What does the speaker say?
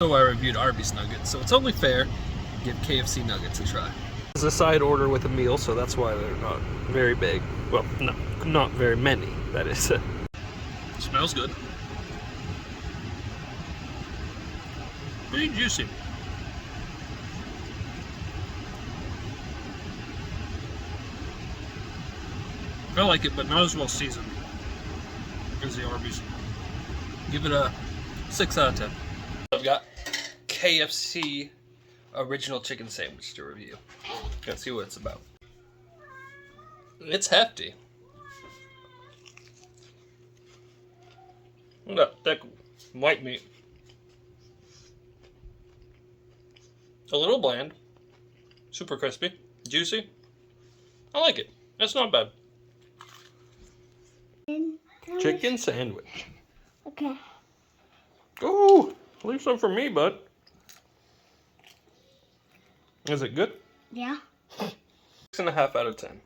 So I reviewed Arby's nuggets, so it's only fair to give KFC nuggets a try. It's a side order with a meal, so that's why they're not very big. Well, no, not very many, that is. Smells good. Pretty juicy. I like it, but not as well seasoned as the Arby's. Give it a 6 out of 10. I've got KFC original chicken sandwich to review. Let's see what it's about. It's hefty. Look at that thick white meat. A little bland. Super crispy. Juicy. I like it. It's not bad. Chicken sandwich. Okay. Ooh, leave some for me, bud. Is it good? Yeah. 6.5 out of 10.